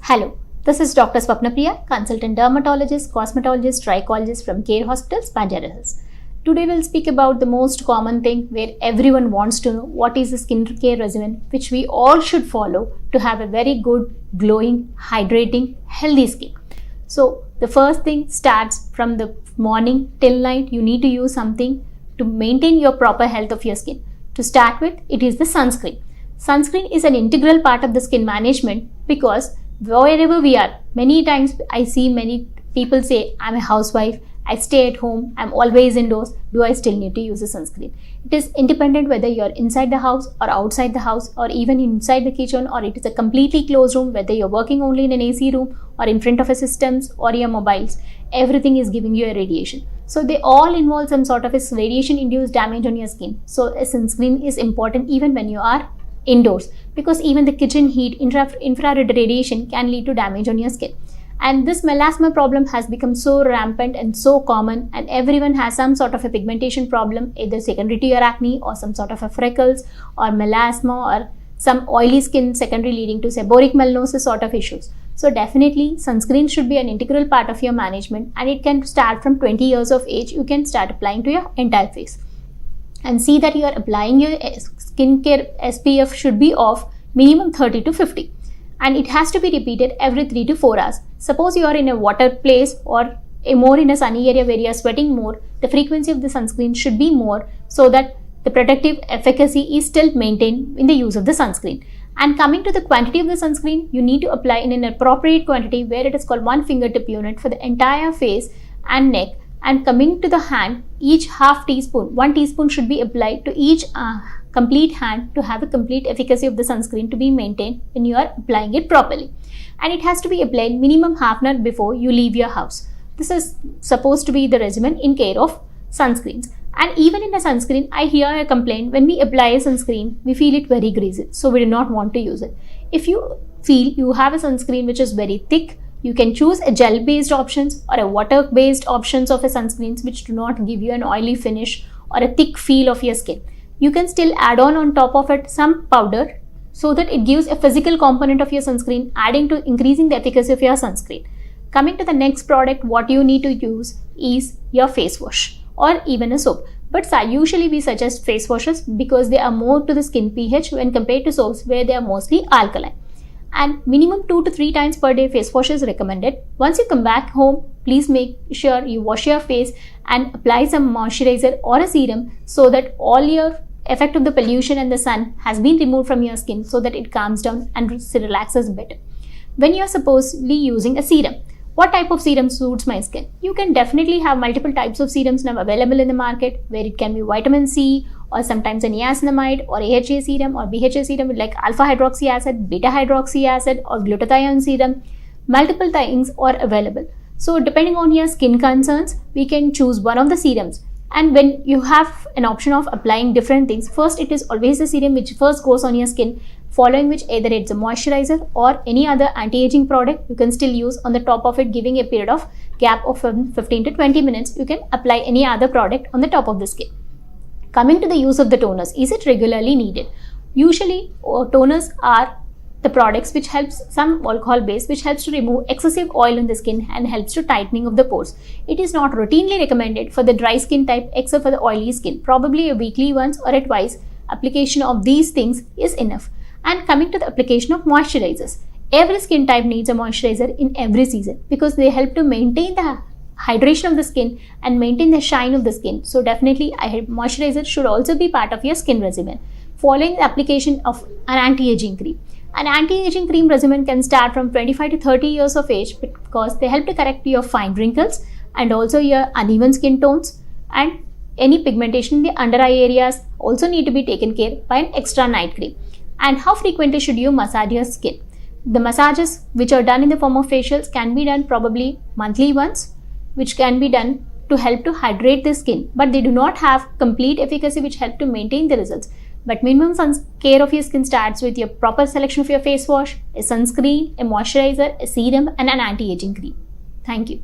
Hello, this is Dr. Swapnapriya, consultant dermatologist, cosmetologist, trichologist from Care Hospitals, Banjara Hills. Today we'll speak about the most common thing where everyone wants to know what is the skincare regimen which we all should follow to have a very good, glowing, hydrating, healthy skin. So the first thing starts from the morning till night. You need to use something to maintain your proper health of your skin. To start with, it is the sunscreen. Sunscreen is an integral part of the skin management because wherever we are, many times I see many people say, I'm a housewife, I stay at home, I'm always indoors, do I still need to use a sunscreen? It is independent whether you're inside the house or outside the house or even inside the kitchen, or it is a completely closed room, whether you're working only in an AC room or in front of a systems or your mobiles, everything is giving you a radiation. So they all involve some sort of a radiation induced damage on your skin. So a sunscreen is important even when you are indoors, because even the kitchen heat, infrared radiation can lead to damage on your skin. And this melasma problem has become so rampant and so common, and everyone has some sort of a pigmentation problem, either secondary to your acne or some sort of a freckles or melasma or some oily skin secondary leading to seborrheic melanosis sort of issues. So definitely sunscreen should be an integral part of your management, and it can start from 20 years of age. You can start applying to your entire face. And see that you are applying your skincare SPF should be of minimum 30 to 50, and it has to be repeated every 3 to 4 hours. Suppose you are in a water place or more in a sunny area where you are sweating more, the frequency of the sunscreen should be more so that the protective efficacy is still maintained in the use of the sunscreen. And coming to the quantity of the sunscreen, you need to apply in an appropriate quantity where it is called 1 fingertip unit for the entire face and neck. And coming to the hand, each half teaspoon, 1 teaspoon should be applied to each complete hand to have a complete efficacy of the sunscreen to be maintained when you are applying it properly. And it has to be applied minimum half an hour before you leave your house. This is supposed to be the regimen in care of sunscreens. And even in a sunscreen, I hear a complaint, when we apply a sunscreen, we feel it very greasy, so we do not want to use it. If you feel you have a sunscreen which is very thick, you can choose a gel-based options or a water-based options of a sunscreens which do not give you an oily finish or a thick feel of your skin. You can still add on top of it some powder so that it gives a physical component of your sunscreen, adding to increasing the efficacy of your sunscreen. Coming to the next product, what you need to use is your face wash or even a soap. But usually we suggest face washes because they are more to the skin pH when compared to soaps where they are mostly alkaline. And minimum 2 to 3 times per day face wash is recommended. Once you come back home, please make sure you wash your face and apply some moisturizer or a serum so that all your effect of the pollution and the sun has been removed from your skin so that it calms down and relaxes better. When you are supposedly using a serum, what type of serum suits my skin? You can definitely have multiple types of serums now available in the market, where it can be vitamin C or sometimes a niacinamide or AHA serum or BHA serum like alpha hydroxy acid, beta hydroxy acid or glutathione serum. Multiple things are available. So depending on your skin concerns, we can choose one of the serums. And when you have an option of applying different things, first it is always the serum which first goes on your skin, following which either it's a moisturizer or any other anti-aging product you can still use on the top of it, giving a period of gap of 15 to 20 minutes. You can apply any other product on the top of the skin. Coming to the use of the toners, is it regularly needed? Usually toners are the products which helps, some alcohol base, which helps to remove excessive oil in the skin and helps to tightening of the pores. It is not routinely recommended for the dry skin type except for the oily skin. Probably a weekly once or a twice application of these things is enough. And coming to the application of moisturizers, every skin type needs a moisturizer in every season because they help to maintain the hydration of the skin and maintain the shine of the skin. So definitely moisturizer should also be part of your skin regimen. Following the application of an anti-aging cream. An anti-aging cream regimen can start from 25 to 30 years of age because they help to correct your fine wrinkles and also your uneven skin tones, and any pigmentation in the under eye areas also need to be taken care by an extra night cream. And how frequently should you massage your skin? The massages which are done in the form of facials can be done probably monthly once, which can be done to help to hydrate the skin, but they do not have complete efficacy which help to maintain the results. But minimum care of your skin starts with your proper selection of your face wash, a sunscreen, a moisturizer, a serum and an anti-aging cream. Thank you.